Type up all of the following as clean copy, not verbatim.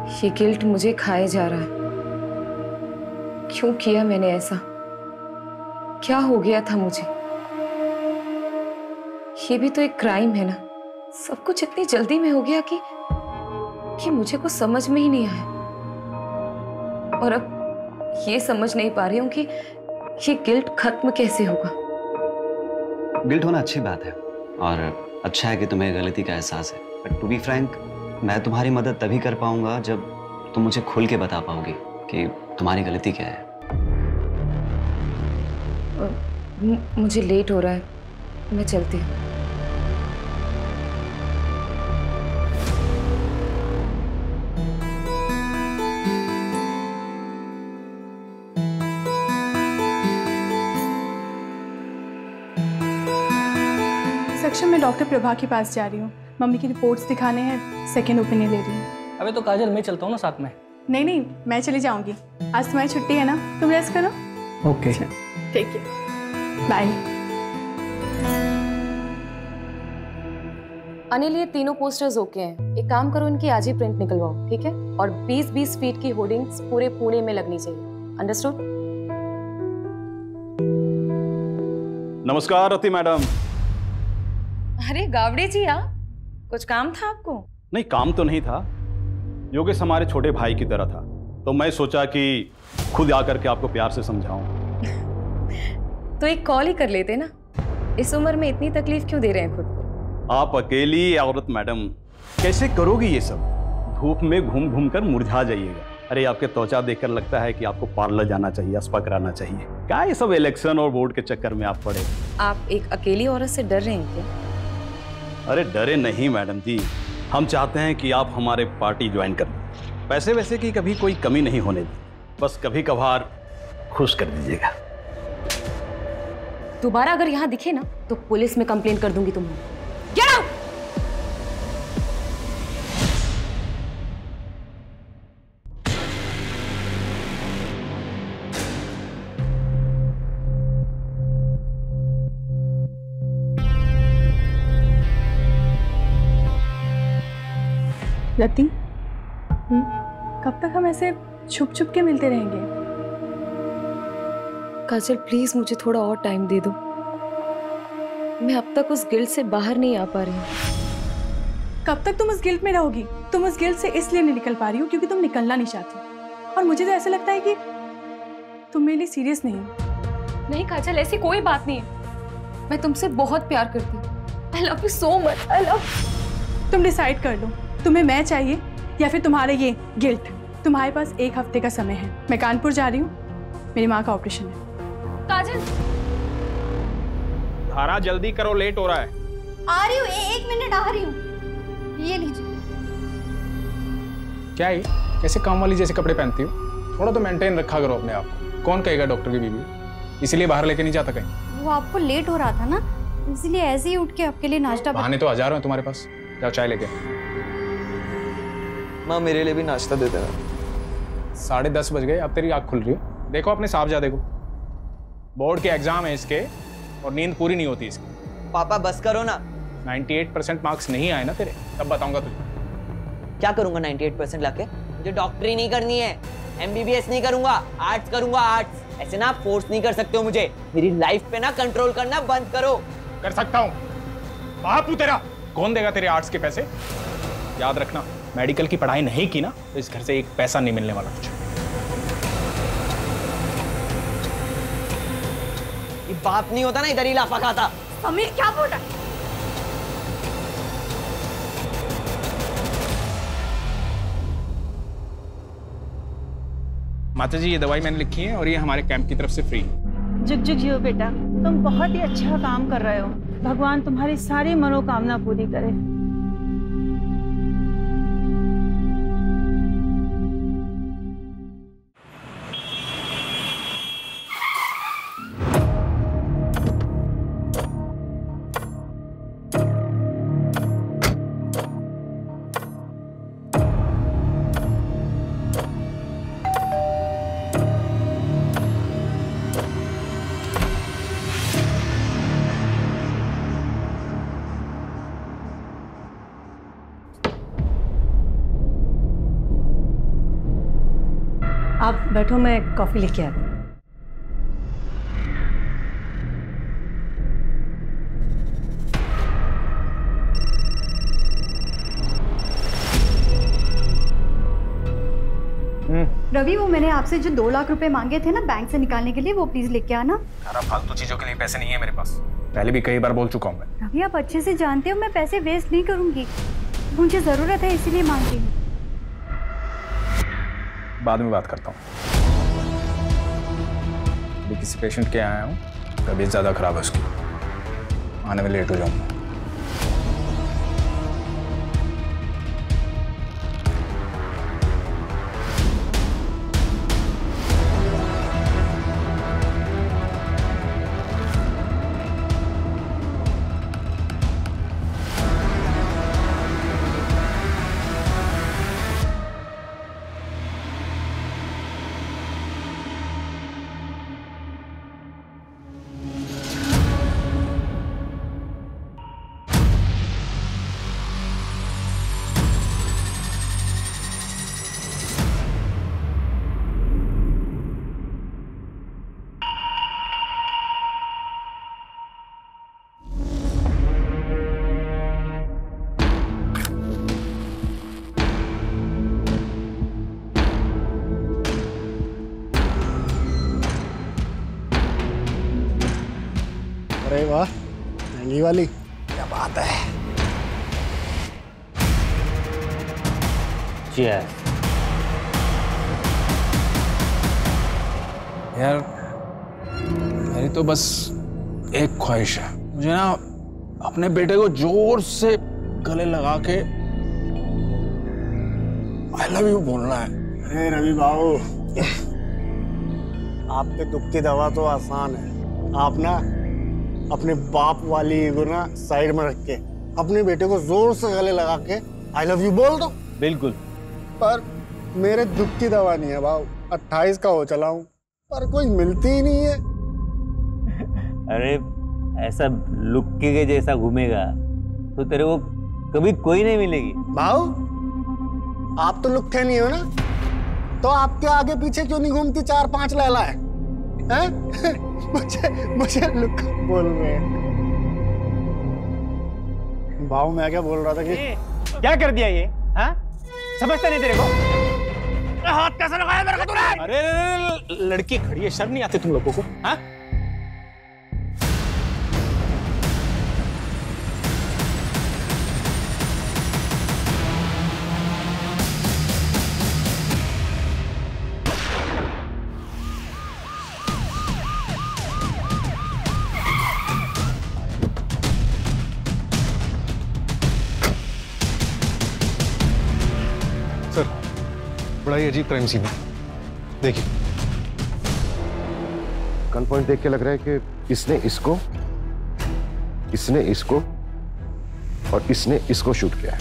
ये गिल्ट मुझे खाए जा रहा है। क्यों किया मैंने ऐसा? क्या हो गया था मुझे? ये भी तो एक क्राइम है ना। सब कुछ इतनी जल्दी में हो गया कि मुझे कुछ समझ में ही नहीं आया। और अब ये समझ नहीं पा रही हूं कि ये गिल्ट खत्म कैसे होगा। गिल्ट होना अच्छी बात है और अच्छा है कि तुम्हें गलती का एहसास है। बट टू बी फ्रैंक, मैं तुम्हारी मदद तभी कर पाऊंगा जब तुम मुझे खुल के बता पाओगी कि तुम्हारी गलती क्या है। मुझे लेट हो रहा है, मैं चलती हूँ। सेक्शन में डॉक्टर प्रभा के पास जा रही हूँ। मम्मी की रिपोर्ट्स दिखाने हैं, सेकेंड ओपिनियन ले रही हूँ। अबे तो काजल, मैं चलता हूँ ना साथ में। नहीं नहीं, मैं चली जाऊंगी। आज तुम्हारी छुट्टी है ना, तुम रेस्ट करो। ओके ठीक है, बाय। अनिल, ये तीनों पोस्टर्स ओके हैं। एक काम करो, इनकी आज ही प्रिंट निकलवाओ, ठीक है? और 20-20 फीट की होर्डिंग्स पूरे पुणे में लगनी चाहिए। अंडरस्टूड? नमस्कार रति मैडम। अरे गावड़े जी, आप कुछ काम था आपको? नहीं, काम तो नहीं था। योगेश हमारे छोटे भाई की तरह था, तो मैं सोचा कि खुद आकर के आपको प्यार से समझाऊं। तो एक कॉल ही कर लेते ना। इस उम्र में इतनी तकलीफ क्यों दे रहे हैं खुद को? आप अकेली औरत मैडम, कैसे करोगी ये सब? धूप में घूम घूम कर मुरझा जाइएगा। अरे आपके त्वचा देखकर लगता है कि आपको पार्लर जाना चाहिए, स्पा कराना चाहिए। क्या ये सब इलेक्शन और वोट के चक्कर में आप पड़े? आप एक अकेली औरत से डर रहे हैं क्या? अरे डरे नहीं मैडम जी, हम चाहते हैं कि आप हमारे पार्टी ज्वाइन कर लें। पैसे वैसे की कभी कोई कमी नहीं होने दी, बस कभी कभार खुश कर दीजिएगा। दोबारा अगर यहाँ दिखे ना तो पुलिस में कंप्लेन कर दूंगी तुम्हें। Get out! रति, कब तक हम ऐसे छुप छुप के मिलते रहेंगे? काजल प्लीज मुझे थोड़ा और टाइम दे दो। मैं अब तक उस गिल्ट से बाहर नहीं आ पा रही हूँ। कब तक तुम उस गिल्ट में रहोगी? तुम उस गिल्ट से इसलिए नहीं निकल पा रही हो क्योंकि तुम निकलना नहीं चाहती। और मुझे तो ऐसा लगता है कि तुम मेरे लिए सीरियस नहीं हो। नहीं काजल, ऐसी कोई बात नहीं है। मैं तुमसे बहुत प्यार करती हूँ। I love you so much. I love. तुम डिसाइड कर लो, तुम्हें मैं चाहिए या फिर तुम्हारा ये गिल्ट। तुम्हारे पास 1 हफ्ते का समय है। मैं कानपुर जा रही हूँ, मेरी माँ का ऑपरेशन है। काजल, धारा जल्दी करो, लेट हो रहा है। आ रही हूँ, 1 मिनट आ रही हूँ। ये लीजिए। क्या ये कैसे काम वाली जैसे कपड़े पहनती हो? थोड़ा तो मेंटेन रखा करो अपने आप को। कौन कहेगा डॉक्टर की बीवी? इसीलिए बाहर लेके नहीं जाता कहीं। वो आपको लेट हो रहा था ना, इसलिए ऐसे ही उठ के आपके लिए नाश्ता बहाने तो हजारों हैं तुम्हारे पास। जाओ चाय लेके। माँ मेरे लिए भी नाश्ता दे देना। 10:30 बज गए, अब तेरी आँख खुल रही है। देखो अपने साहबजादे देखो, बोर्ड के एग्जाम है इसके और नींद पूरी नहीं होती इसकी। पापा बस करो ना। 98% मार्क्स नहीं आए ना तेरे, तब बताऊंगा तुझे। क्या करूंगा 98% लाके? मुझे डॉक्टरी नहीं करनी है, MBBS नहीं करूंगा, आर्ट्स करूंगा। आर्ट्स ऐसे ना फोर्स नहीं कर सकते हो मुझे। मेरी लाइफ पे ना कंट्रोल करना बंद करो। कर सकता हूँ, बापू तेरा कौन देगा तेरे आर्ट्स के पैसे? याद रखना, मेडिकल की पढ़ाई नहीं की ना तो इस घर से 1 पैसा नहीं मिलने वाला तुझे। ये बाप नहीं होता ना, इधर ही लाफा खाता। समीर क्या बोल रहा है? माता जी, ये दवाई मैंने लिखी है और ये हमारे कैंप की तरफ से फ्री है। जुग जुग जियो बेटा, तुम बहुत ही अच्छा काम कर रहे हो। भगवान तुम्हारी सारी मनोकामना पूरी करे। आप बैठो, मैं कॉफ़ी लेके आती हूँ। रवि, वो मैंने आपसे जो 2 लाख रुपए मांगे थे ना बैंक से निकालने के लिए, वो प्लीज लेके आना। सारा फालतू चीजों के लिए पैसे नहीं है मेरे पास, पहले भी कई बार बोल चुका हूँ मैं। रवि, आप अच्छे से जानते हो मैं पैसे वेस्ट नहीं करूंगी, मुझे जरूरत है इसीलिए मांग रही हूँ। बाद में बात करता हूँ, अभी किसी पेशेंट के यहाँ आया हूँ, तबीयत ज्यादा खराब है उसकी, आने में लेट हो जाऊंगा। अरे वाह, महंगी वाली, क्या बात है। यार मेरी तो बस एक ख्वाहिश है, मुझे ना अपने बेटे को जोर से गले लगा के आई लव यू बोलना है। अरे रवि बाबू, आपके दुख की दवा तो आसान है। आप ना अपने बाप वाली ईगो ना साइड में रख के अपने बेटे को जोर से गले लगा के आई लव यू बोल दो। बिल्कुल। पर मेरे दुख की दवा नहीं है बाबू, 28 का हो चला हूँ पर कोई मिलती ही नहीं है। अरे ऐसा लुक्के के जैसा घूमेगा तो तेरे को कभी कोई नहीं मिलेगी। भाऊ, आप तो लुक्के नहीं हो ना, तो आपके आगे पीछे क्यों नहीं घूमती 4-5 लैला है? मुझे लुक बोल रहे हैं। भाऊ, मैं क्या बोल रहा था कि क्या कर दिया ये? हाँ, समझता नहीं तेरे को? हाथ कैसे लगाया मेरे को तूने? अरे लड़की खड़ी है, शर्म नहीं आती तुम लोगों को? हाँ? बड़ा ही अजीब क्राइम सीन है। देखिए, गन पॉइंट देख के लग रहा है कि इसने इसको और इसने इसको शूट किया है।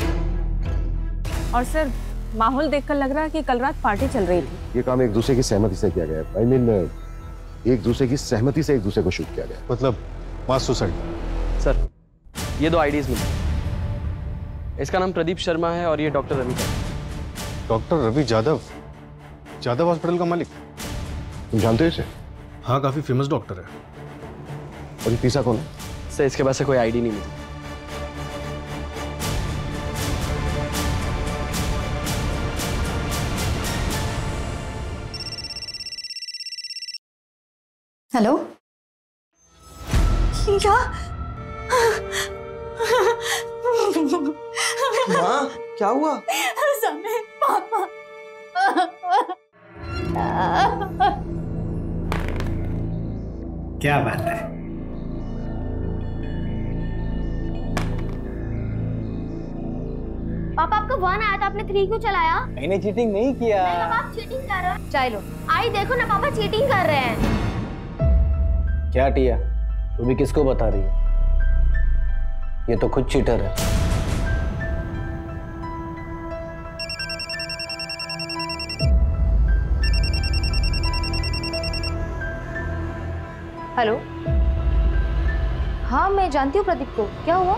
और सर, माहौल देखकर लग रहा है कि कल रात पार्टी चल रही थी। ये काम एक दूसरे की सहमति से किया गया है। I mean, एक दूसरे की सहमति से एक दूसरे को शूट किया गया। मतलब मास सुसाइड। सर, ये 2 आईडीज मिले। इसका नाम प्रदीप शर्मा है और ये डॉक्टर रवि का। डॉक्टर रवि यादव, यादव हॉस्पिटल का मालिक। तुम जानते हो इसे? हाँ, काफी फेमस डॉक्टर है। और ये तीसरा कौन है? सर, इसके पास से कोई आईडी नहीं मिली। हेलो, क्या? माँ, क्या हुआ? समय, पापा। क्या बात है? पापा, आपका 1 आया था, आपने 3 क्यों चलाया? मैंने चीटिंग नहीं किया। नहीं पापा, आप चीटिंग कर रहे हो। चलो, आई देखो ना पापा, चीटिंग कर रहे हैं। क्या टिया, तू भी किसको बता रही है? ये तो खुद चीटर है। हेलो, हाँ मैं जानती हूँ प्रदीप को। क्या हुआ?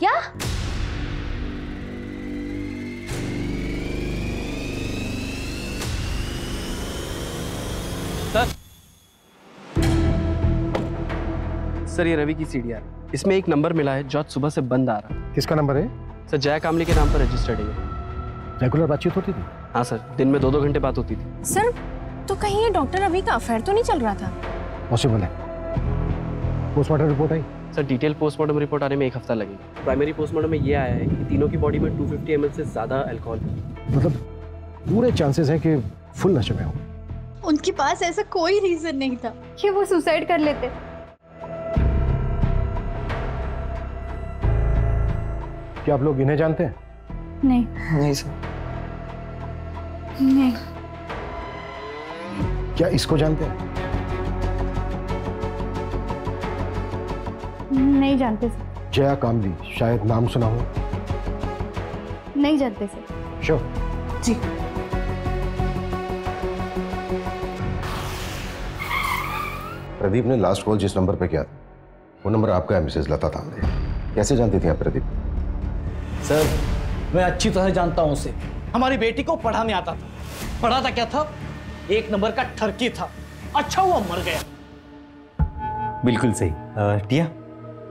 क्या? सर ये रवि की सीडीआर, इसमें एक नंबर मिला है जो आज सुबह से बंद आ रहा है। किसका नंबर है? सर जया कामली के नाम पर रजिस्टर्ड है। रेगुलर बातचीत होती थी? हाँ सर, दिन में 2-2 घंटे बात होती थी। सर तो कहीं ये डॉक्टर रवि का अफेयर तो नहीं चल रहा था? पॉसिबल है। पोस्टमार्टम रिपोर्ट आई? सर डिटेल पोस्टमार्टम रिपोर्ट आने में 1 हफ्ता लगेगा। प्राइमरी पोस्टमार्टम में ये आया है कि तीनों की बॉडी में 250 ml से ज्यादा अल्कोहल है। मतलब पूरे चांसेस हैं कि फुल नशे में हो। उनके पास ऐसा कोई रीजन नहीं था कि वो सुसाइड कर लेते। क्या आप लोग इन्हें जानते हैं? नहीं। नहीं सर। नहीं। क्या इसको जानते हैं? नहीं जानते सर। जया कामली, शायद नाम सुना हो? नहीं जानते सर। श्योर? जी। प्रदीप ने लास्ट कॉल जिस नंबर पे किया था वो नंबर आपका है, मिसेज लता तांबरे। कैसे जानती थी आप प्रदीप? सर मैं अच्छी तरह जानता हूं उसे। हमारी बेटी को पढ़ाने आता था। पढ़ाता क्या था? 1 नंबर का ठरकी था। अच्छा हुआ मर गया। बिल्कुल सही। टिया,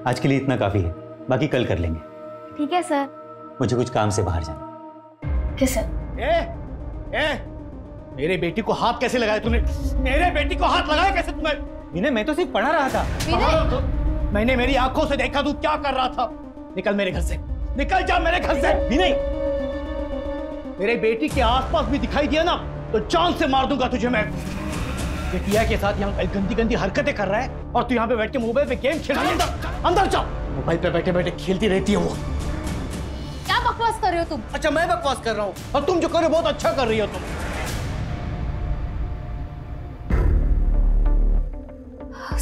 आज के लिए इतना काफी है, बाकी कल कर लेंगे। ठीक है सर। मुझे कुछ काम से बाहर जाना। किस सर? मेरे बेटी को हाथ कैसे लगाया तूने? मेरे बेटी को हाथ लगाया कैसे तुमने? विनय, मैं तो सिर्फ पढ़ा रहा था। विनय, मैंने मेरी आंखों से देखा तू क्या कर रहा था। निकल मेरे घर से, निकल जा मेरे घर से। विनय, मेरे बेटी के आसपास भी दिखाई दिया ना तो जान से मार दूंगा तुझे मैं। ये टिया के साथ यहाँ गंदी गंदी हरकतें कर रहा है और तू यहाँ पे बैठ के मोबाइल पे गेम खेल रही है। अंदर जाओ। मोबाइल पे बैठे बैठे खेलती रहती है वो। क्या बकवास कर रहे हो तुम? अच्छा मैं बकवास कर रहा हूँ और तुम जो कर रहे हो बहुत अच्छा कर रही हो तुम।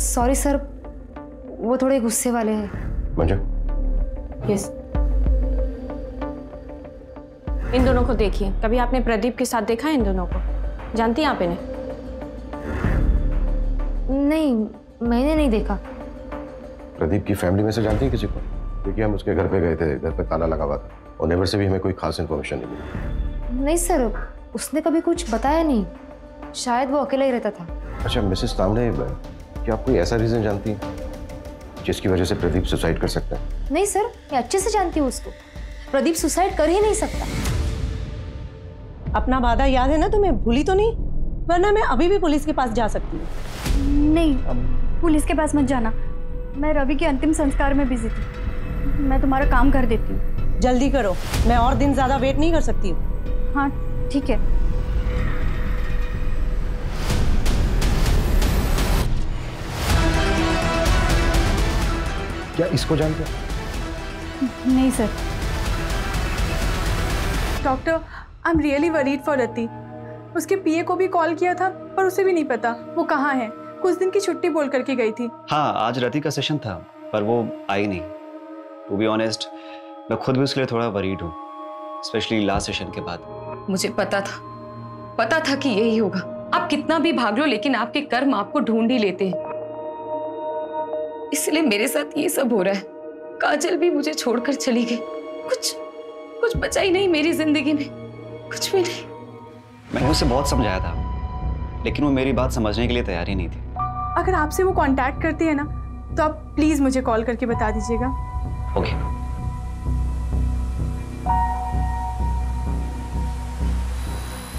सॉरी सर, वो थोड़े गुस्से वाले हैं। मंजू। यस। इन दोनों को देखिए। कभी आपने प्रदीप के साथ देखा है इन दोनों को? जानती हैं आप इन्हें? नहीं, मैंने नहीं देखा। प्रदीप की फैमिली में से जानती है किसी को? क्योंकि हम उसके घर पे गए थे, घर पे ताला लगा हुआ था और नेबर से भी हमें कोई खास इन्फॉर्मेशन नहीं मिली। नहीं सर, उसने कभी कुछ बताया नहीं। शायद वो अकेला ही रहता था। अच्छा मिसेस तांबरे, क्या आप कोई ऐसा रीजन जानती हैं जिसकी वजह से प्रदीप सुसाइड कर सकता है? नहीं सर, मैं अच्छे से जानती हूँ उसको। प्रदीप सुसाइड कर ही नहीं सकता। अपना वादा याद है ना तुम्हें? भूली तो नहीं? वरना मैं अभी भी पुलिस के पास जा सकती हूँ। नहीं, पुलिस के पास मत जाना। मैं रवि के अंतिम संस्कार में बिजी थी। मैं तुम्हारा काम कर देती हूँ। जल्दी करो, मैं और दिन ज्यादा वेट नहीं कर सकती हूँ। हाँ ठीक है। क्या इसको जानते हैं? नहीं sir. Doctor, I am really worried for Rati. उसके पीए को भी कॉल किया था पर उसे भी नहीं पता वो कहाँ है। कुछ दिन की छुट्टी बोल करके गई थी। हाँ, आज रति का सेशन था पर वो आई नहीं। टू बी ऑनेस्ट, मैं खुद भी उसके लिए थोड़ा वरीड हूँ, स्पेशली लास्ट सेशन के बाद। मुझे पता था कि यही होगा। आप कितना भी भाग लो लेकिन आपके कर्म आपको ढूंढ ही लेते हैं। इसलिए मेरे साथ ये सब हो रहा है। काजल भी मुझे छोड़कर चली गई। कुछ बचा ही नहीं मेरी जिंदगी में, कुछ भी नहीं। मैंने उसे बहुत समझाया था लेकिन वो मेरी बात समझने के लिए तैयार ही नहीं थी। अगर आपसे वो कांटेक्ट करती है ना तो आप प्लीज मुझे कॉल करके बता दीजिएगा। ओके।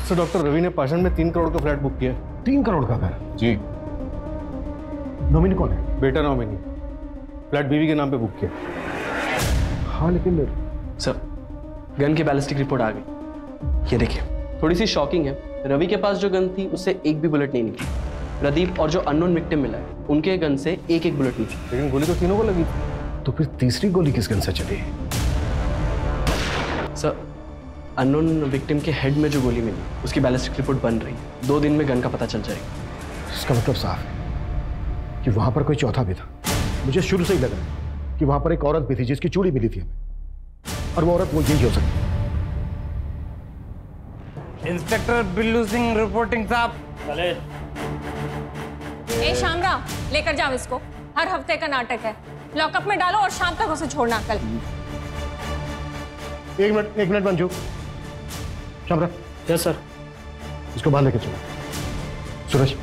सर डॉक्टर रवि ने पाषाण में 3 करोड़ का फ्लैट बुक किया। 3 करोड़ का घर? जी। नॉमिनी कौन है? बेटा नॉमिनी। फ्लैट बीवी के नाम पे बुक किया। हाँ लेकिन सर गन की बैलिस्टिक रिपोर्ट आ गई। ये देखिए, थोड़ी सी शॉकिंग है। रवि के पास जो गन थी उससे एक भी बुलेट नहीं निकली। प्रदीप और जो अननोन विक्टिम मिला है उनके गन से एक बुलेट निकली। लेकिन गोली तो तीनों को लगी थी। तो फिर तीसरी गोली किस गन से चली? सर अननोन विक्टिम के हेड में जो गोली मिली उसकी बैलिस्टिक रिपोर्ट बन रही है। 2 दिन में गन का पता चल जाएगा। इसका मतलब साफ है कि वहां पर कोई चौथा भी था। मुझे शुरू से ही लगा कि वहां पर एक औरत भी थी जिसकी चूड़ी मिली थी हमें, और वो औरत वो यही हो सकती। इंस्पेक्टर बिल्लू सिंह रिपोर्टिंग साहब। चले। ए शामराव, लेकर जाओ इसको। हर हफ्ते का नाटक है। लॉकअप में डालो और शाम तक उसे छोड़ना कल। एक minute Manju. Shamrao. Yes sir. इसको बाहर लेकर चलो। सूरज,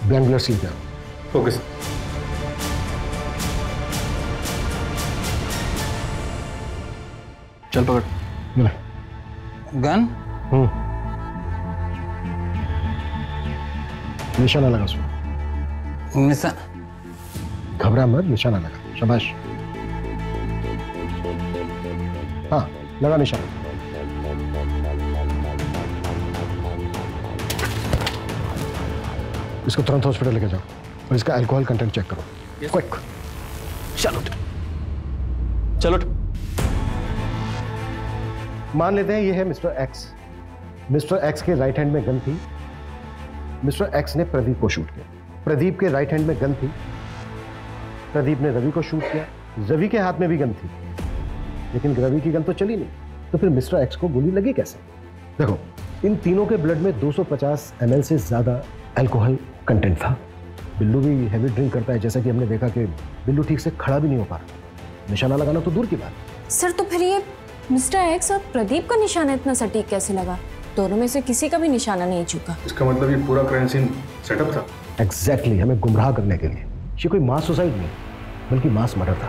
ग्लैंडुलर सील पे आओ। Okay sir. चल पकड़। गन? निशाना लगा उसमें। घबरा मत, निशाना लगा। शाबाश। हाँ, लगा निशाना। इसको तुरंत हॉस्पिटल लेके जाओ और इसका अल्कोहल कंटेंट चेक करो। क्विक। चलो। मान लेते हैं ये है मिस्टर एक्स। मिस्टर एक्स के राइट हैंड में गन थी। मिस्टर एक्स ने प्रदीप को शूट किया। प्रदीप के राइट हैंड में गन थी। प्रदीप ने रवि को शूट किया। रवि के हाथ में भी गन थी, लेकिन रवि की गन तो चली नहीं, तो फिर मिस्टर एक्स को गोली लगी कैसे? देखो, इन तीनों के ब्लड में 250 ml से ज्यादा अल्कोहल कंटेंट था। बिल्लू भी हैवी ड्रिंक करता है, जैसा कि हमने देखा कि बिल्लू ठीक से खड़ा भी नहीं हो पा रहा। निशाना लगाना तो दूर की बात। सर, तो फिर ये मिस्टर एक्स और प्रदीप का निशाना इतना सटीक कैसे लगा? दोनों में से किसी का भी निशाना नहीं चुका। इसका मतलब ये पूरा क्राइम सीन सेटअप था। एग्जैक्टली, हमें गुमराह करने के लिए। ये कोई मास सुसाइड नहीं, बल्कि मास मर्डर था।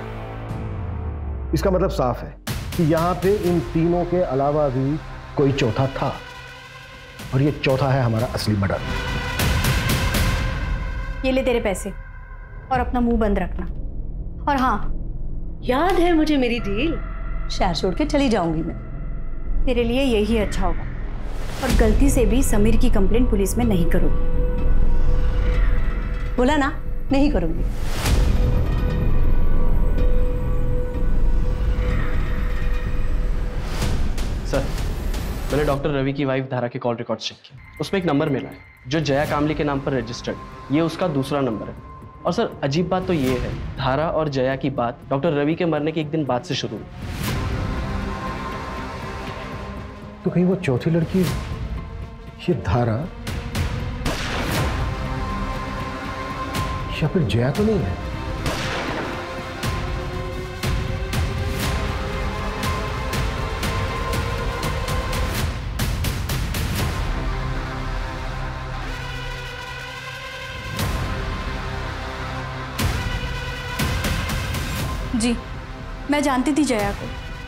इसका मतलब साफ है कि यहाँ पे इन तीनों के अलावा भी कोई चौथा था, और ये चौथा है हमारा असली मर्डर। ये ले तेरे पैसे और अपना मुंह बंद रखना। और हाँ, याद है मुझे मेरी डील? शहर छोड़ के चली जाऊंगी मैं। तेरे लिए यही अच्छा होगा। और गलती से भी समीर की कंप्लेंट पुलिस में नहीं करोगी। बोला ना, नहीं करूंगी। सर, मैंने डॉक्टर रवि की वाइफ धारा के कॉल रिकॉर्ड्स चेक किए। उसमें एक नंबर मिला है जो जया कामली के नाम पर रजिस्टर्ड। ये उसका दूसरा नंबर है। और सर, अजीब बात तो ये है, धारा और जया की बात डॉक्टर रवि के मरने के एक दिन बाद से शुरू हुई। तो कहीं वो चौथी लड़की ये धारा या फिर जया तो नहीं है? जी, मैं जानती थी जया को।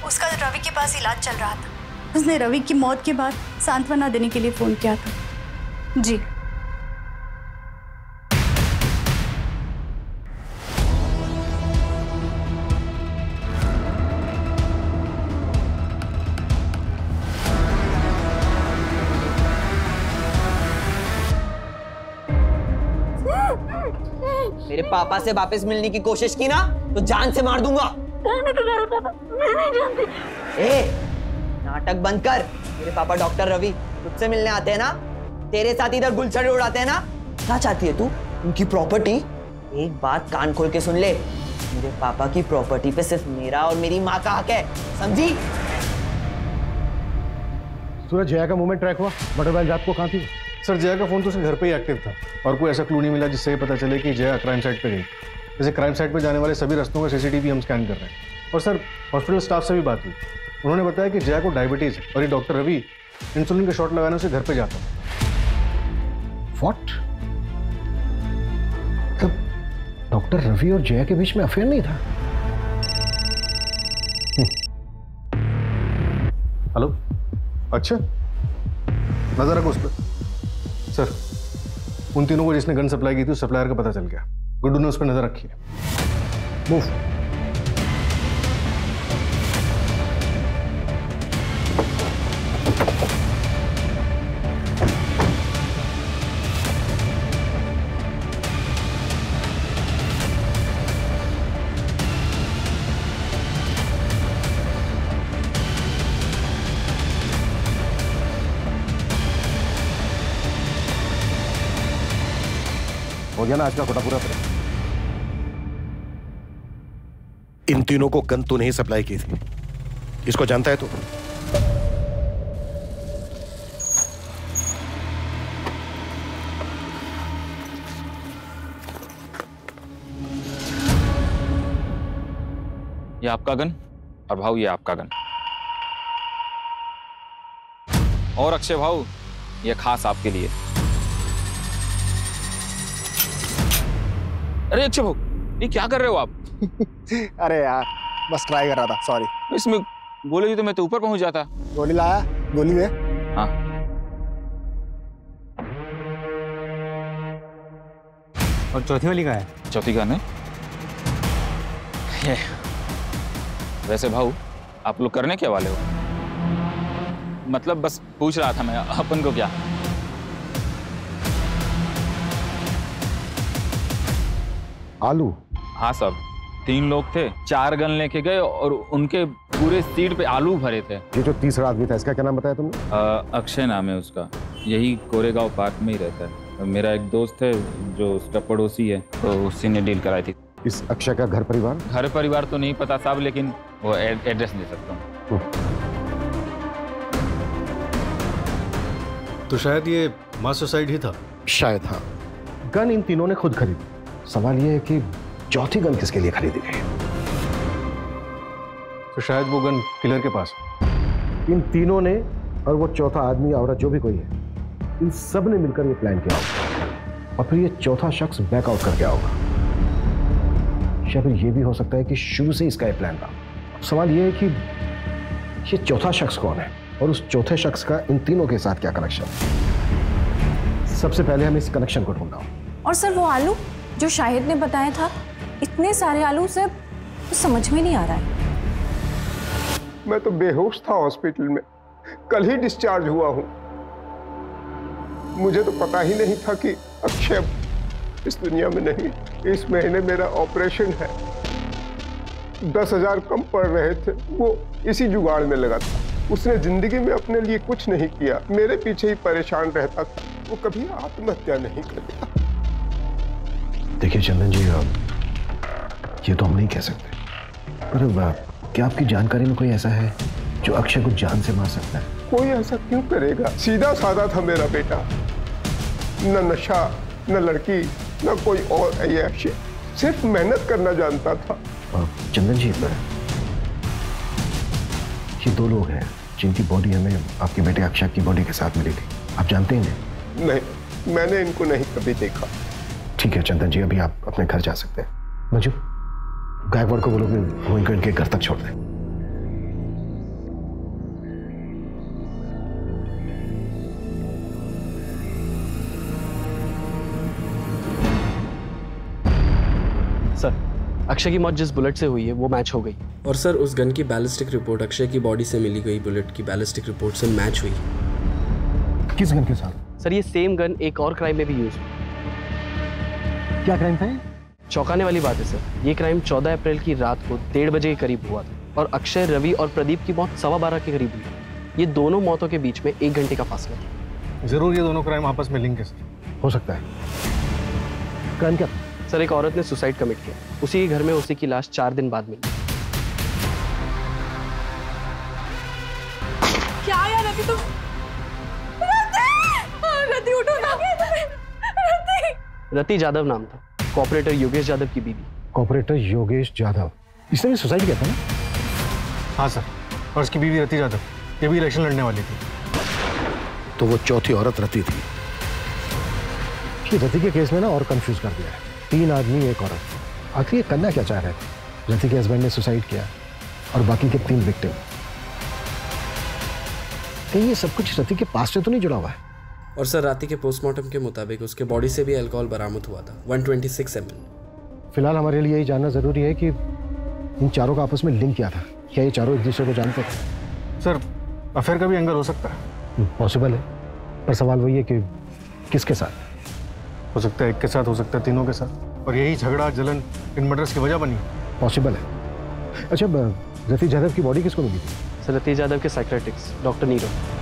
उसका रवि के पास इलाज चल रहा था। उसने रवि की मौत के बाद सांत्वना देने के लिए फोन किया था। जी। मेरे पापा से वापस मिलने की कोशिश की ना तो जान से मार दूंगा। मैं नहीं जानती। नाटक बंद कर। मेरे पापा डॉक्टर रवि तुझसे मिलने आते हैं ना, तेरे साथ इधर गुलछड़े उड़ाते हैं ना। क्या चाहती है तू? उनकी प्रॉपर्टी? एक बात कान खोल के सुन ले, मेरे पापा की प्रॉपर्टी पे सिर्फ मेरा और मेरी माँ का हक है, समझी? सूरज, जया का मूवमेंट ट्रैक हुआ? बटरफ्लाई रात को कहाँ थी? सर, जया का फोन तो उसके घर पे ही एक्टिव था और कोई ऐसा क्लू नहीं मिला जिससे ये पता चले कि जया क्राइम साइट पे गई। जैसे क्राइम साइट पे जाने वाले सभी रास्तों का सीसीटीवी हम स्कैन कर रहे हैं। और सर, हॉस्पिटल स्टाफ से भी बात हुई। उन्होंने बताया कि जया को डायबिटीज और ये डॉक्टर रवि इंसुलिन का शॉट लगाने से घर पे जाता। व्हाट? तब डॉक्टर रवि और जया के बीच में अफेयर नहीं था? हेलो, अच्छा, नजर रखो उस पर। सर, उन तीनों को जिसने गन सप्लाई की थी उस सप्लायर का पता चल गया। गुड्डू ने उस पर नजर रखी है। मूव। हो गया ना आज का कोटा पूरा? इन तीनों को गन तूने ही सप्लाई की थी, इसको जानता है तू? ये आपका गन और भाऊ ये आपका गन। और अक्षय भाऊ, ये खास आपके लिए। अरे अक्षय भाऊ, ये क्या कर रहे हो आप? अरे यार, बस ट्राई कर रहा था, सॉरी। इसमें गोली दी तो मैं तो ऊपर पहुंच जाता। गोली लाया, गोली दे। हाँ। और चौथी वाली कहाँ है? चौथी का नहीं। वैसे भाऊ आप लोग करने क्या वाले हो? मतलब बस पूछ रहा था मैं, अपन को क्या? आलू? हाँ साहब, 3 लोग थे, 4 गन लेके गए और उनके पूरे सीट पे आलू भरे थे। ये जो तीसरा आदमी था, इसका क्या नाम बताया तुमने? अक्षय नाम है उसका, यही कोरेगांव पार्क में ही रहता है। मेरा एक दोस्त है जो उसका पड़ोसी है, तो उसी ने डील कराई थी। इस अक्षय का घर परिवार? घर परिवार तो नहीं पता साहब, लेकिन वो एड्रेस दे सकता हूँ। तो शायद ये मास सुसाइड ही था। शायद हाँ। गन इन तीनों ने खुद खरीदी। सवाल ये है कि चौथी गन किसके लिए खरीदी गई? तो शायद वो गन किलर के पास। इन तीनों ने और वो चौथा आदमी औरत जो भी कोई है, इन सब ने मिलकर ये प्लान किया होगा और फिर ये चौथा शख्स बैकआउट कर गया होगा। या फिर ये भी हो सकता है कि शुरू से इसका ये प्लान था। सवाल ये है कि ये चौथा शख्स कौन है और उस चौथे शख्स का इन तीनों के साथ क्या कनेक्शन? सबसे पहले हम इस कनेक्शन को ढूंढना होगा। और सर वो आलू जो शाहिद ने बताया था, इतने सारे आलू सर, तो समझ में नहीं आ रहा है। मैं तो बेहोश था हॉस्पिटल में, कल ही डिस्चार्ज हुआ हूं। मुझे तो पता ही नहीं था कि अक्षय इस दुनिया में नहीं। इस महीने मेरा ऑपरेशन है, 10,000 कम पड़ रहे थे, वो इसी जुगाड़ में लगा था। उसने जिंदगी में अपने लिए कुछ नहीं किया, मेरे पीछे ही परेशान रहता था। वो कभी आत्महत्या नहीं करता। देखिए चंदन जी, ये तो हम नहीं कह सकते, पर क्या आपकी जानकारी में कोई ऐसा है जो अक्षय को जान से मार सकता है? कोई ऐसा क्यों करेगा? सीधा साधा था मेरा बेटा, न नशा, न लड़की, न कोई और ऐशी, सिर्फ मेहनत करना जानता था। चंदन जी, ये 2 लोग हैं जिनकी बॉडी हमें आपके बेटे अक्षय की बॉडी के साथ मिली थी। आप जानते हैं? नहीं, मैंने इनको नहीं कभी देखा। ठीक है चंदन जी, अभी आप अपने घर जा सकते हैं। मंजू, गायकवाड़ को बोलो कि वो इनको इनके घर तक छोड़ दें। सर, अक्षय की मौत जिस बुलेट से हुई है वो मैच हो गई। और सर उस गन की बैलिस्टिक रिपोर्ट अक्षय की बॉडी से मिली गई बुलेट की बैलिस्टिक रिपोर्ट से मैच हुई। किस गन के साथ? सर ये सेम गन एक और क्राइम में भी यूज हुई। क्या क्राइम था? चौंकाने वाली बात है सर, ये क्राइम 14 अप्रैल की रात को 1:30 बजे के करीब हुआ था और अक्षय, रवि और प्रदीप की मौत 12:15 के करीब हुई। ये दोनों मौतों के बीच में 1 घंटे का फासला था। जरूर ये दोनों क्राइम आपस में लिंक है सर। हो सकता है। क्राइम क्या था? सर एक औरत ने सुसाइड कमिट किया, उसी के घर में उसी की लाश 4 दिन बाद मिली। क्या यार रति, तुम रति उठो ना। रति यादव नाम था, कॉपरेटर योगेश यादव की बीवी। कॉपरेटर योगेश यादव, इसने भी सुसाइड किया था ना? हाँ सर, और उसकी बीवी रति यादव, ये भी इलेक्शन लड़ने वाली थी। तो वो चौथी औरत रति थी। रति के केस में ना और कंफ्यूज कर दिया है। 3 आदमी 1 औरत। आखिर ये करना क्या चाह रहे थे? रति के हस्बैंड ने सुसाइड किया और बाकी के 3 विक्टिम। कहीं ये सब कुछ रति के पास से तो नहीं जुड़ा हुआ है? और सर राति के पोस्टमार्टम के मुताबिक उसके बॉडी से भी अल्कोहल बरामद हुआ था, 126 ml। फिलहाल हमारे लिए यही जानना जरूरी है कि इन चारों का आपस में लिंक क्या था। क्या ये चारों एक दूसरे को जानते थे? सर अफेयर का भी एंगल हो सकता है। पॉसिबल है, पर सवाल वही है कि किसके साथ? हो सकता है एक के साथ, हो सकता है तीनों के साथ, और यही झगड़ा जलन इन मर्डर्स की वजह बनी। पॉसिबल है। अच्छा, रति यादव की बॉडी किसको मिली थी? सर रति यादव के psychiatrist doctor Nirav.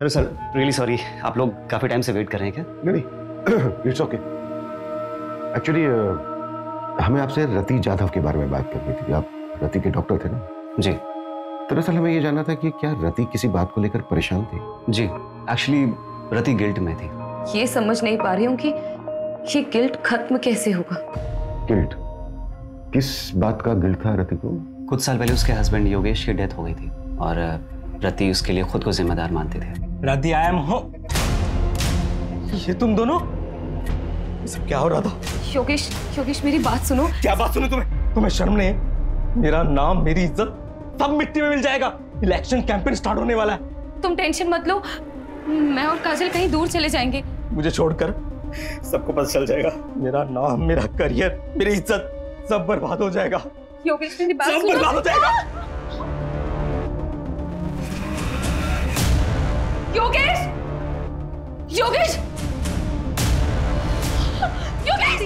Hello sir, really sorry, आप लोग काफी टाइम से वेट कर रहे हैं क्या? नहीं, इट्स ओके। एक्चुअली हमें आपसे रति यादव के बारे में बात करनी थी। आप रति के डॉक्टर थे ना? जी। दरअसल हमें ये जानना था कि क्या रति किसी बात को लेकर परेशान थी? जी, एक्चुअली रति गिल्ट में थी। ये समझ नहीं पा रही हूँ कि ये गिल्ट खत्म कैसे होगा। गिल्ट? किस बात का गिल्ट था रति को? कुछ साल पहले उसके हस्बैंड योगेश की डेथ हो गई थी और रति उसके लिए खुद को जिम्मेदार मानते थे। रति आई एम होम। ये तुम दोनों, ये सब क्या हो रहा था? योगेश, योगेश मेरी बात सुनो। क्या बात सुनो? तुम्हें शर्म नहीं? मेरा नाम, मेरी इज्जत सब मिट्टी में मिल जाएगा। इलेक्शन कैंपेन स्टार्ट होने वाला है। तुम टेंशन मत लो, मैं और काजल कहीं दूर चले जाएंगे। मुझे छोड़कर सबको पता चल जाएगा। मेरा नाम, मेरा करियर, मेरी इज्जत सब बर्बाद हो जाएगा। योगेश मेरी बात सब सुनो। बर्बाद हो जाएगा। योगेश, योगेश, योगेश,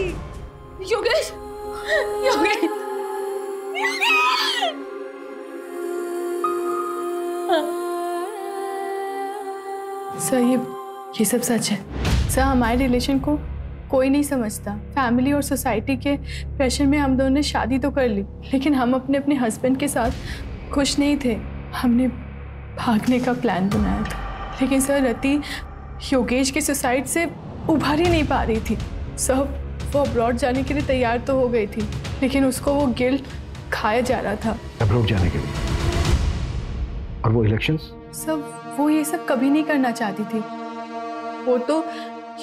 योगेश, योगेश, सर ये सब सच है सर। हमारे रिलेशन को कोई नहीं समझता। फैमिली और सोसाइटी के प्रेशर में हम दोनों ने शादी तो कर ली, लेकिन हम अपने अपने हस्बैंड के साथ खुश नहीं थे। हमने भागने का प्लान बनाया था, लेकिन सर रति योगेश के सुसाइड से उभर ही नहीं पा रही थी। सब वो अब्रॉड जाने के लिए तैयार तो हो गई थी, लेकिन उसको वो गिल्ट खाया जा रहा था। अब्रॉड जाने के लिए? और वो इलेक्शंस? सब वो ये सब कभी नहीं करना चाहती थी। वो तो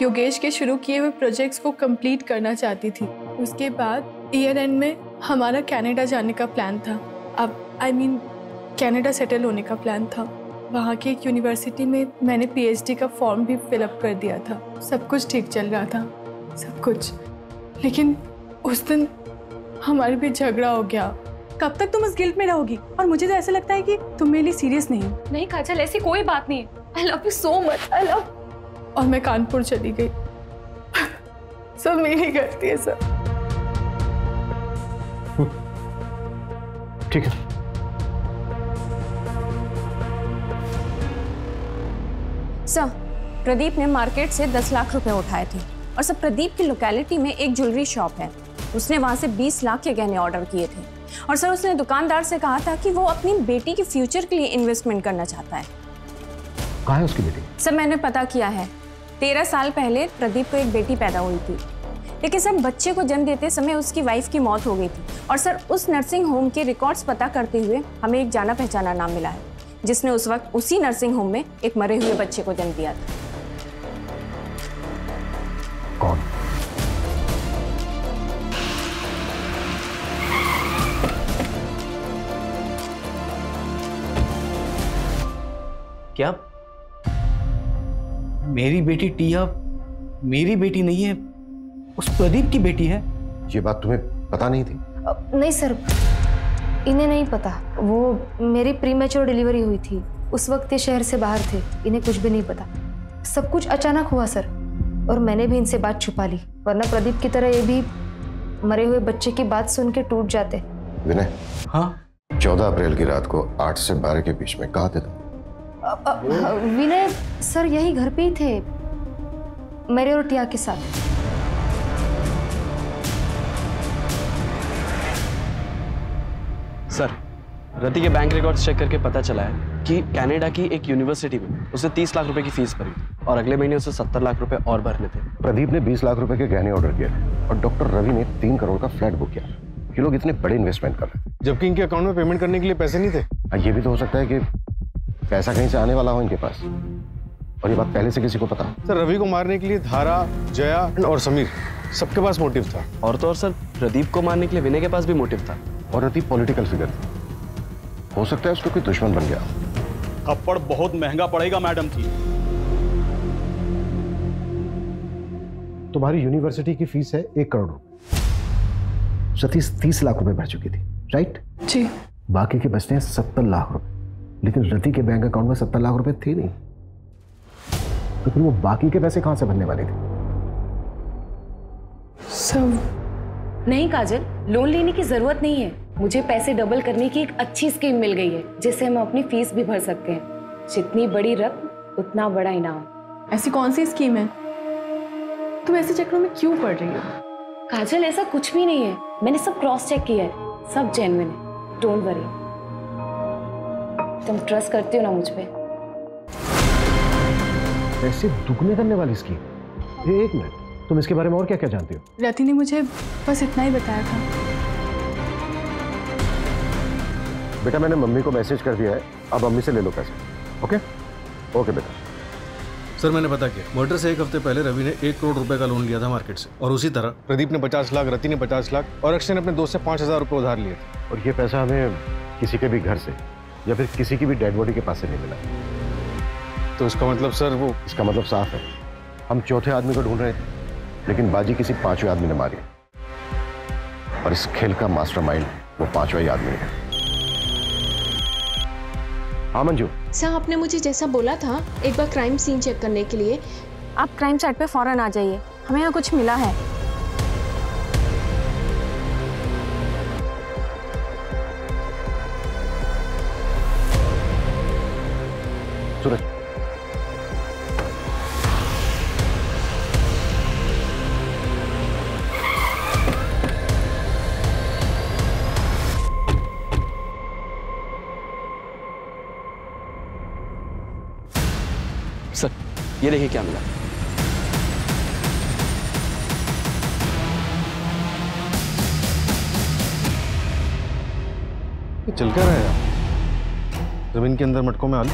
योगेश के शुरू किए हुए प्रोजेक्ट्स को कंप्लीट करना चाहती थी। उसके बाद ईयर एंड में हमारा कनाडा जाने का प्लान था। अब कनाडा सेटल होने का प्लान था। वहाँ की एक यूनिवर्सिटी में मैंने पीएचडी का फॉर्म भी फिलअप कर दिया था। सब कुछ ठीक चल रहा था, सब कुछ। लेकिन उस दिन हमारे बीच झगड़ा हो गया। कब तक तुम उस गिल्ट में रहोगी? और मुझे तो ऐसा लगता है कि तुम मेरे लिए सीरियस नहीं हो। नहीं काजल, ऐसी कोई बात नहीं है। I love you so much, I love. और मैं कानपुर चली गई। सब मेरी गलती है सर। ठीक है। सर, प्रदीप ने मार्केट से 10 लाख रुपए उठाए थे और सर प्रदीप की लोकेलिटी में एक ज्वेलरी शॉप है। उसने वहां से 20 लाख के गहने ऑर्डर किए थे और सर उसने दुकानदार से कहा था कि वो अपनी बेटी के फ्यूचर के लिए इन्वेस्टमेंट करना चाहता है। कहाँ है उसकी बेटी? सर मैंने पता किया है, 13 साल पहले प्रदीप को एक बेटी पैदा हुई थी, लेकिन सर बच्चे को जन्म देते समय उसकी वाइफ की मौत हो गई थी। और सर उस नर्सिंग होम के रिकॉर्ड्स पता करते हुए हमें एक जाना पहचाना नाम मिला है, जिसने उस वक्त उसी नर्सिंग होम में एक मरे हुए बच्चे को जन्म दिया था। कौन? क्या मेरी बेटी टिया मेरी बेटी नहीं है, उस प्रदीप की बेटी है? ये बात तुम्हें पता नहीं थी? नहीं सर, इन्हें नहीं पता। वो मेरी प्रीमेच्योर डिलीवरी हुई थी, उस वक्त ये शहर से बाहर थे, इन्हें कुछ भी नहीं पता। सब कुछ अचानक हुआ सर, और मैंने भी इनसे बात छुपा ली, वरना प्रदीप की तरह ये भी मरे हुए बच्चे की बात सुन के टूट जाते। विनय, हाँ? 14 अप्रैल की रात को 8 से 12 के बीच में कहाँ थे तुम? विनय सर यही घर पे ही थे, मेरे और टिया के साथ। सर, रति के बैंक रिकॉर्ड्स चेक करके पता चला है कि कनाडा की एक यूनिवर्सिटी में उसे 30 लाख रुपए की फीस भरी और अगले महीने उसे 70 लाख रुपए और भरने थे। प्रदीप ने 20 लाख रुपए के गहने ऑर्डर किए थे और डॉक्टर रवि ने 3 करोड़ का फ्लैट बुक किया। ये लोग इतने बड़े इन्वेस्टमेंट कर रहे थे, जबकि इनके अकाउंट में पेमेंट करने के लिए पैसे नहीं थे। ये भी तो हो सकता है कि पैसा कहीं से आने वाला हो इनके पास, और ये बात पहले से किसी को पता। सर, रवि को मारने के लिए धारा, जया और समीर सबके पास मोटिव था। और तो और सर, प्रदीप को मारने के लिए विनय के पास भी मोटिव था। और रति पॉलिटिकल फिगर थी, हो सकता है उसको कोई दुश्मन बन गया। थप्पड़ बहुत महंगा पड़ेगा मैडम जी। तुम्हारी यूनिवर्सिटी की फीस है 1 करोड़ रुपए। सतीश 30 लाख रुपए भर चुकी थी, राइट? जी। बाकी के बचते हैं 70 लाख रुपए, लेकिन रति के बैंक अकाउंट में 70 लाख रुपए थे नहीं, तो फिर वो बाकी के पैसे कहां से भरने वाले थे? सब नहीं काजल, लोन लेने की जरूरत नहीं है। मुझे पैसे डबल करने की एक अच्छी स्कीम मिल गई है, जिससे हम अपनी फीस भी भर सकते हैं। जितनी बड़ी रकम उतना बड़ा इनाम। ऐसी कौन सी स्कीम है? तुम ऐसे चक्रों में क्यों पड़ रही हो? काजल ऐसा कुछ भी नहीं है, मैंने सब क्रॉस चेक किया है, सब जेन्युइन है, डोंट वरी। तुम ट्रस्ट करती हो ना मुझ पे? पैसे दुगने करने वाली स्कीम? एक मिनट, तुम इसके बारे में और क्या क्या जानती हो? रति ने मुझे बस इतना ही बताया था। बेटा मैंने मम्मी को मैसेज कर दिया है, अब मम्मी से ले लो पैसे। ओके ओके बेटा। सर मैंने पता किया, मर्डर से एक हफ्ते पहले रवि ने 1 करोड़ रुपए का लोन लिया था मार्केट से, और उसी तरह प्रदीप ने 50 लाख, रति ने 50 लाख और अक्षय ने अपने दोस्त से 5,000 रुपए उधार लिए थे। और ये पैसा हमें किसी के भी घर से या फिर किसी की भी डेड बॉडी के पास से नहीं मिला। तो इसका मतलब सर वो, इसका मतलब साफ है, हम चौथे आदमी को ढूंढ रहे थे, लेकिन बाजी किसी 5वें आदमी ने मारी, और इस खेल का मास्टरमाइंड वो 5वां ही आदमी है। हाँ मंजू। सर आपने मुझे जैसा बोला था एक बार क्राइम सीन चेक करने के लिए, आप क्राइम साइट पे फौरन आ जाइए, हमें यहाँ कुछ मिला है। सूरज सर ये देखिए क्या मिला। ये चल क्या रहा है? जमीन के अंदर मटकों में आलू।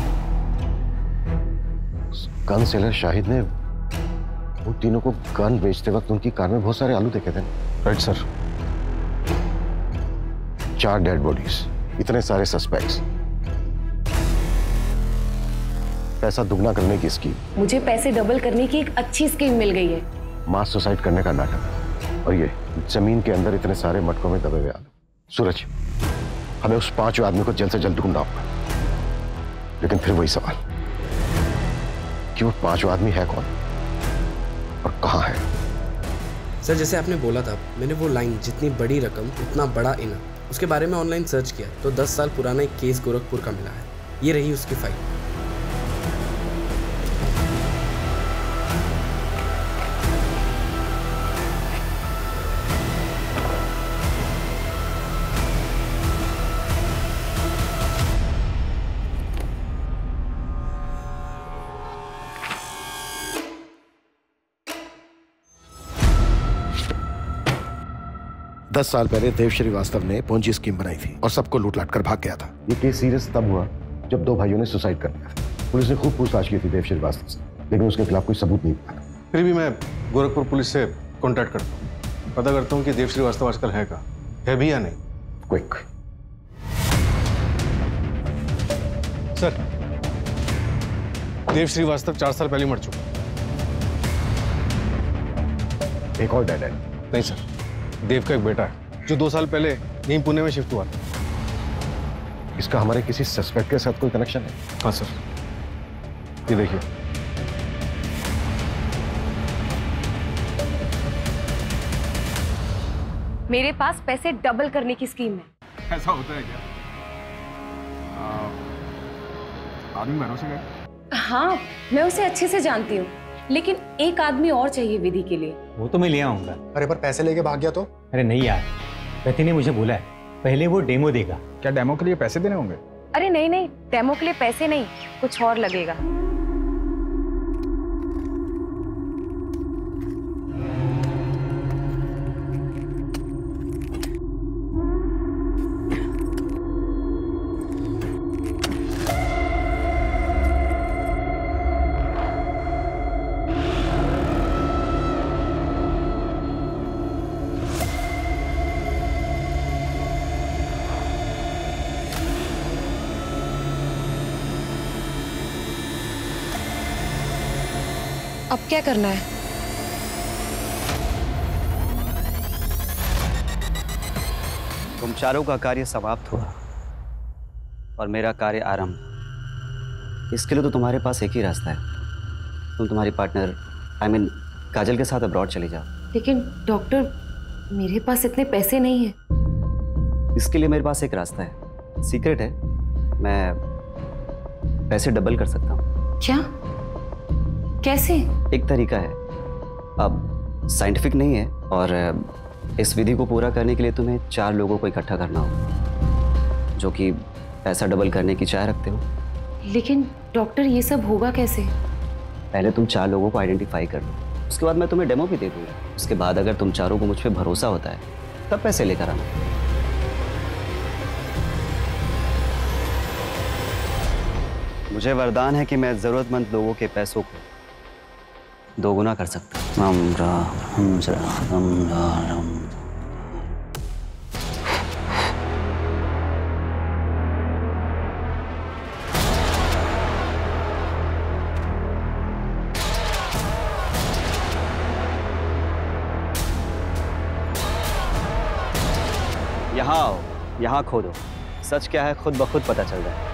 गन सेलर शाहिद ने उन तीनों को गन बेचते वक्त उनकी कार में बहुत सारे आलू देखे थे। Right sir. 4 डेड बॉडीज, इतने सारे सस्पेक्ट्स, पैसा दुगना करने की स्कीम। मुझे पैसे डबल करने की एक अच्छी स्कीम मिल गई है। मास सुसाइड करने का नाटक, और ये जमीन के अंदर इतने सारे मटकों में दबे हुए आलू। सूरज हमें उस 5वें आदमी को जल्द से जल्द ढूंढना होगा, लेकिन फिर वही सवाल कि वो 5वां आदमी है कौन और कहां है। सर जैसे आपने बोला था, मैंने वो लाइन जितनी बड़ी रकम उतना बड़ा इनाम, उसके बारे में ऑनलाइन सर्च किया तो 10 साल पुराना एक केस गोरखपुर का मिला है। ये रही उसकी फाइल। दस साल पहले देव श्रीवास्तव ने पोंजी स्कीम बनाई थी और सबको लूट-लाट कर भाग गया था। ये केस सीरियस तब हुआ जब 2 भाइयों ने सुसाइड कर लिया था। पुलिस ने खूब पूछताछ की थी देव श्रीवास्तव से, लेकिन उसके खिलाफ कोई सबूत नहीं मिला। फिर भी मैं गोरखपुर पुलिस से कांटेक्ट करता हूँ, पता करता हूँ कि देव श्रीवास्तव आजकल है कहाँ, है भी या नहीं। क्विक। सर देव श्रीवास्तव 4 साल पहले मर चुका। एक और डेड है? नहीं सर, देव का एक बेटा है जो 2 साल पहले यहीं पुणे में शिफ्ट हुआ था। इसका हमारे किसी सस्पेक्ट के साथ कोई कनेक्शन है? हाँ सर, ये देखिए। मेरे पास पैसे डबल करने की स्कीम है। ऐसा होता है क्या? आदमी भरोसे गए? हाँ मैं उसे अच्छे से जानती हूँ, लेकिन एक आदमी और चाहिए विधि के लिए। वो तो मैं ले आऊंगा। अरे पर पैसे लेके भाग गया तो? अरे नहीं यार, रति ने मुझे बोला है पहले वो डेमो देगा। क्या डेमो के लिए पैसे देने होंगे? अरे नहीं नहीं, डेमो के लिए पैसे नहीं, कुछ और लगेगा। अब क्या करना है? तुम चारों का कार्य समाप्त हुआ और मेरा कार्य आरंभ। इसके लिए तो तुम्हारे पास एक ही रास्ता है, तुम तुम्हारी पार्टनर काजल के साथ अब्रॉड चली जाओ। लेकिन डॉक्टर मेरे पास इतने पैसे नहीं है। इसके लिए मेरे पास एक रास्ता है, सीक्रेट है, मैं पैसे डबल कर सकता हूँ। क्या? कैसे? एक तरीका है, अब साइंटिफिक नहीं है, और इस विधि को पूरा करने के लिए तुम्हें 4 लोगों को इकट्ठा करना होगा जो कि पैसा डबल करने की चाह रखते हो। लेकिन डॉक्टर ये सब होगा कैसे? पहले तुम 4 लोगों को आइडेंटिफाई कर लो, उसके बाद मैं तुम्हें डेमो भी दे दूंगा। उसके बाद अगर तुम चारों को मुझ पर भरोसा होता है तब पैसे लेकर आना। मुझे वरदान है कि मैं जरूरतमंद लोगों के पैसों को दोगुना कर सकता हूँ। रम राम रम राम। यहाँ आओ, यहाँ खोदो। सच क्या है खुद ब खुद पता चल जाए।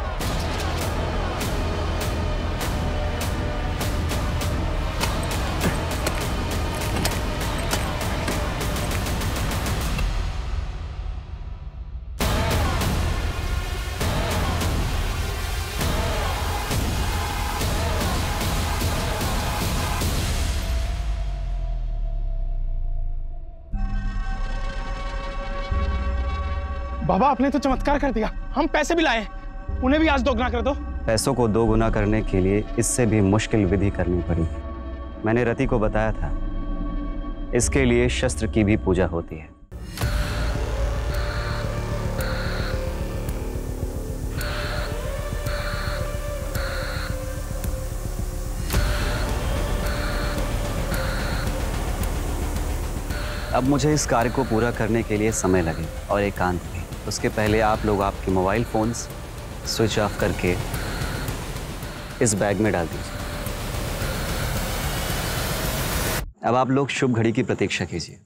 बाबा आपने तो चमत्कार कर दिया, हम पैसे भी लाए, उन्हें भी आज दोगुना कर दो। पैसों को दोगुना करने के लिए इससे भी मुश्किल विधि करनी पड़ी। मैंने रति को बताया था, इसके लिए शस्त्र की भी पूजा होती है। अब मुझे इस कार्य को पूरा करने के लिए समय लगे और एकांत भी। उसके पहले आप लोग आपके मोबाइल फोन्स स्विच ऑफ करके इस बैग में डाल दीजिए। अब आप लोग शुभ घड़ी की प्रतीक्षा कीजिए।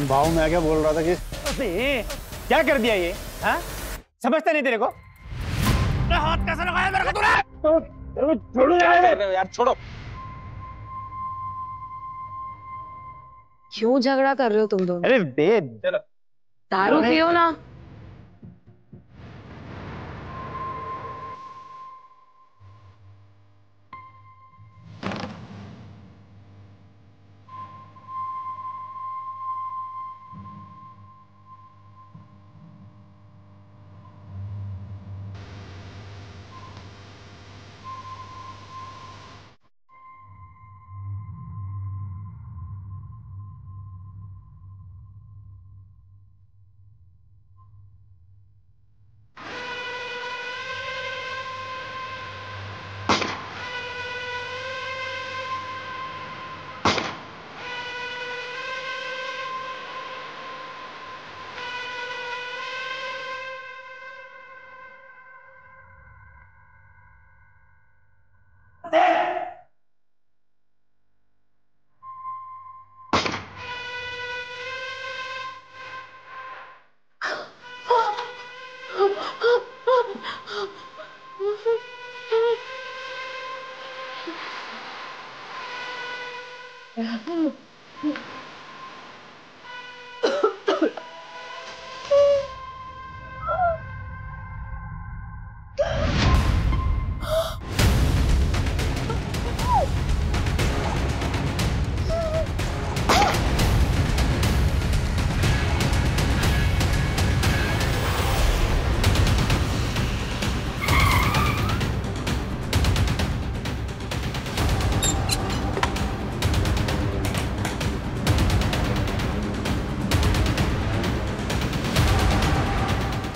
भाव मैं क्या बोल रहा था कि क्या कर दिया ये? हाँ? समझता नहीं तेरे को? हाथ कैसे लगाया मेरे को तूने? छोड़ो यार, छोड़ो। क्यों झगड़ा कर रहे हो तुम दोनों? अरे दे दारू पियो ना।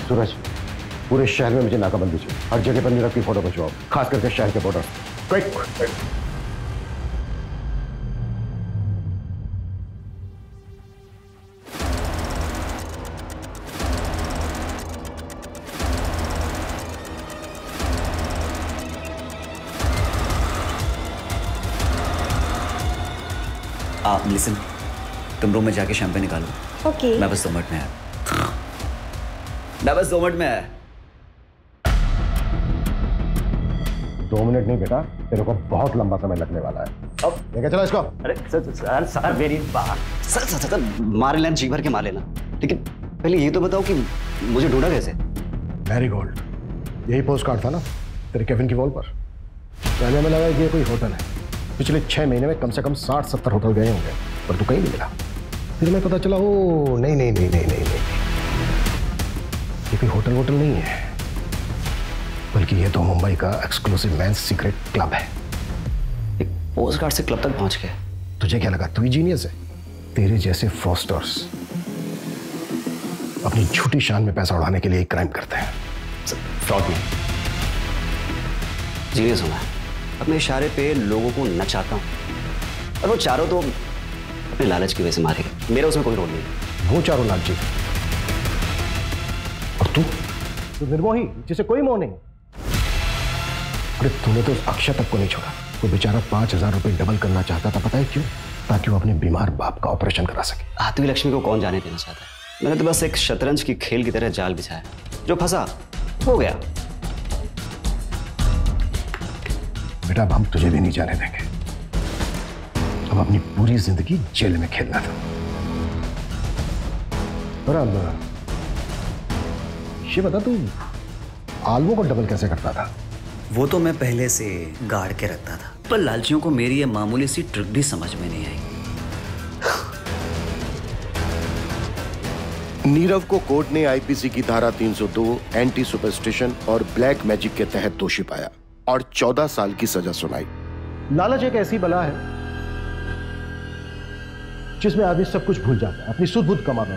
सूरज, पूरे शहर में मुझे नाकाबंदी चाहिए। हर जगह पर नीरव की फोटो खिंचवाओ, खास करके शहर के बॉर्डर। क्विक। आप लिसन, तुम रूम में जाके शैंपेन निकालो। ओके। मैं बस 2 मिनट में आया। मैं बस 2 मिनट में आया। 2 मिनट नहीं बेटा, तेरे को बहुत लंबा समय लगने वाला है। अब लेके चलो इसको। अरे सर मेरी बात सर मार लेना, जी भर के मार लेना, लेकिन पहले ये तो बताओ कि मुझे ढूंढा कैसे? मैरीगोल्ड, यही पोस्ट कार्ड था ना तेरे केबिन की वॉल पर। पहले हमें लगा कि ये कोई होटल है। पिछले 6 महीने में कम से कम 60-70 होटल गए होंगे, पर तू कहीं नहीं मिला। फिर हमें पता चला, ओ नहीं, ये कोई होटल वोटल नहीं है, बल्कि ये तो मुंबई का एक्सक्लूसिव मेंस सीक्रेट क्लब है। पोस्ट कार्ड से क्लब तक पहुंच गए। तुझे क्या लगा तू ही जीनियस है? तेरे जैसे फ्रॉस्टर्स अपनी झूठी शान में पैसा उड़ाने के लिए एक क्राइम करते हैं। फ्रॉड नहीं, जीनियस हूं मैं। अपने इशारे पे लोगों को नचाता हूं और वो चारों तो अपने लालच की वजह से मारे गए। मेरा उसमें कोई रोल नहीं। वो चारों लालची और तू निर्मोही जिसे कोई मोह नहीं। अरे तूने तो उस अक्षय तक को नहीं छोड़ा। वो बेचारा 5,000 रुपए डबल करना चाहता था, पता है क्यों? ताकि वो अपने बीमार बाप का ऑपरेशन करा सके। आती लक्ष्मी को कौन जाने देना चाहता है? मैंने तो बस एक शतरंज की खेल की तरह जाल बिछाया, जो फंसा हो गया। बेटा अब हम तुझे भी नहीं जाने देंगे। अब अपनी पूरी जिंदगी जेल में खेलना था। और अब ये बता तू आलवों को डबल कैसे करता था? वो तो मैं पहले से गाड़ के रखता था, पर लालचियों को मेरी ये मामूली सी ट्रिक भी समझ में नहीं आई। नीरव को कोर्ट ने आईपीसी की धारा 302 एंटी सुपरस्टिशन और ब्लैक मैजिक के तहत दोषी पाया और 14 साल की सजा सुनाई। लालच एक ऐसी बला है जिसमें आदमी सब कुछ भूल जाता है, अपनी सुध बुध कमाता।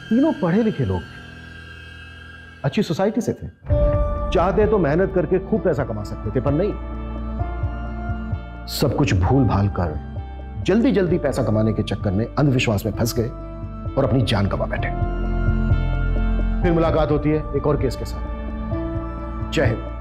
तीनों पढ़े लिखे लोग थे, अच्छी सोसाइटी से थे, चाहते तो मेहनत करके खूब पैसा कमा सकते थे, पर नहीं, सब कुछ भूल भाल कर जल्दी जल्दी पैसा कमाने के चक्कर में अंधविश्वास में फंस गए और अपनी जान गंवा बैठे। फिर मुलाकात होती है एक और केस के साथ। जय हिंद।